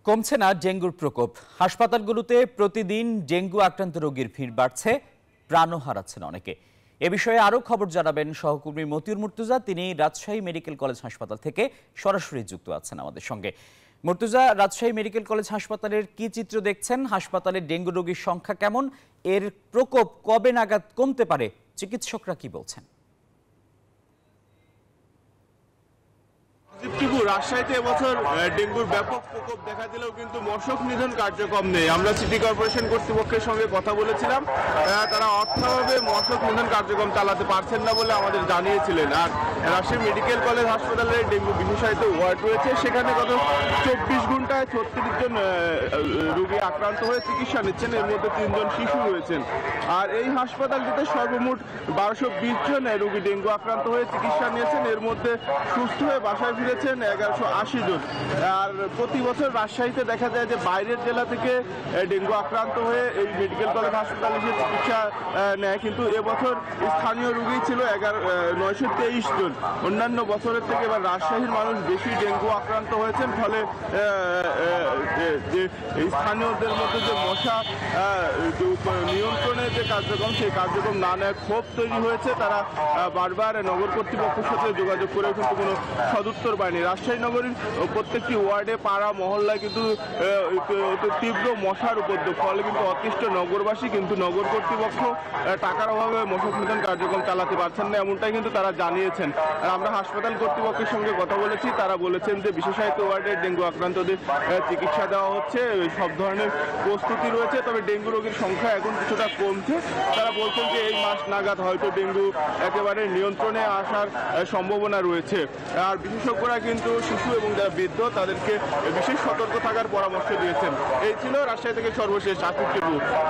কমছে না ডেঙ্গুর প্রকোপ। হাসপাতালগুলোতে প্রতিদিন ডেঙ্গু আক্রান্ত রোগীর ভিড় বাড়ছে, প্রাণও হারাচ্ছেন অনেকে। এ বিষয়ে আরও খবর জানাবেন সহকর্মী মতিউর মুর্তুজা। তিনি রাজশাহী মেডিকেল কলেজ হাসপাতাল থেকে সরাসরি যুক্ত আছেন আমাদের সঙ্গে। মুর্তুজা, রাজশাহী মেডিকেল কলেজ হাসপাতালের কি চিত্র দেখছেন? হাসপাতালে ডেঙ্গু রোগীর সংখ্যা কেমন? এর প্রকোপ কবে নাগাদ কমতে পারে? চিকিৎসকরা কি বলছেন? রাজশাহীতে এবছর ডেঙ্গুর ব্যাপক প্রকোপ দেখা দিলেও কিন্তু মশক নিধন কার্যক্রম নেই। আমরা সিটি কর্পোরেশন কর্তৃপক্ষের সঙ্গে কথা বলেছিলাম, তারা অর্থাভাবে মশক নিধন কার্যক্রম চালাতে পারছেন না বলে আমাদের জানিয়েছিলেন। আর রাজশাহী মেডিকেল কলেজ হাসপাতালে ডেঙ্গু বিশেষায়িত ওয়ার্ড রয়েছে, সেখানে গত 24 ঘন্টায় 36 জন রোগী আক্রান্ত হয়ে চিকিৎসা নিচ্ছেন, এর মধ্যে 3 জন শিশু রয়েছেন। আর এই হাসপাতালটিতে সর্বমোট 1220 জন রোগী ডেঙ্গু আক্রান্ত হয়ে চিকিৎসা নিয়েছেন, এর মধ্যে সুস্থ হয়ে বাসায় ফিরেছেন 1180 জন। আর প্রতি বছর রাজশাহীতে দেখা যায় যে বাইরের জেলা থেকে ডেঙ্গু আক্রান্ত হয়ে এই মেডিকেল কলেজ হাসপাতালে এসে চিকিৎসা নেয়, কিন্তু এবছর স্থানীয় রোগী ছিল 923 জন। অন্যান্য বছরের থেকে এবার রাজশাহীর মানুষ বেশি ডেঙ্গু আক্রান্ত হয়েছেন, ফলে যে স্থানীয়দের মধ্যে যে মশা নিয়ন্ত্রণের যে কার্যক্রম, সেই কার্যক্রম না নেয় ক্ষোভ তৈরি হয়েছে। তারা বারবার নগর কর্তৃপক্ষের সাথে যোগাযোগ করেও কিন্তু কোনো সদুত্তর পায়নি। রাজশাহী নগরীর প্রত্যেকটি ওয়ার্ডে, পাড়া মহল্লায় কিন্তু তীব্র মশার উপদ্রব, ফলে কিন্তু অতিষ্ঠ নগরবাসী, কিন্তু নগর কর্তৃপক্ষ টাকার অভাবে মশক নিধন কার্যক্রম চালাতে পারছেন না, এমনটাই কিন্তু তারা জানিয়েছেন। আর আমরা হাসপাতাল কর্তৃপক্ষের সঙ্গে কথা বলেছি, তারা বলেছেন যে বিশেষায়িত ওয়ার্ডে ডেঙ্গু আক্রান্তদের চিকিৎসা দেওয়া হচ্ছে, সব ধরনের প্রস্তুতি রয়েছে। তবে ডেঙ্গু রোগীর সংখ্যা এখন কিছুটা কমছে। তারা বলছেন যে এই মাস নাগাদ হয়তো ডেঙ্গু একেবারে নিয়ন্ত্রণে আসার সম্ভাবনা রয়েছে। আর বিশেষজ্ঞরা কিন্তু শিশু এবং যারা বৃদ্ধ তাদেরকে বিশেষ সতর্ক থাকার পরামর্শ দিয়েছেন। এই ছিল রাজশাহী থেকে সর্বশেষ আকিব টিপু।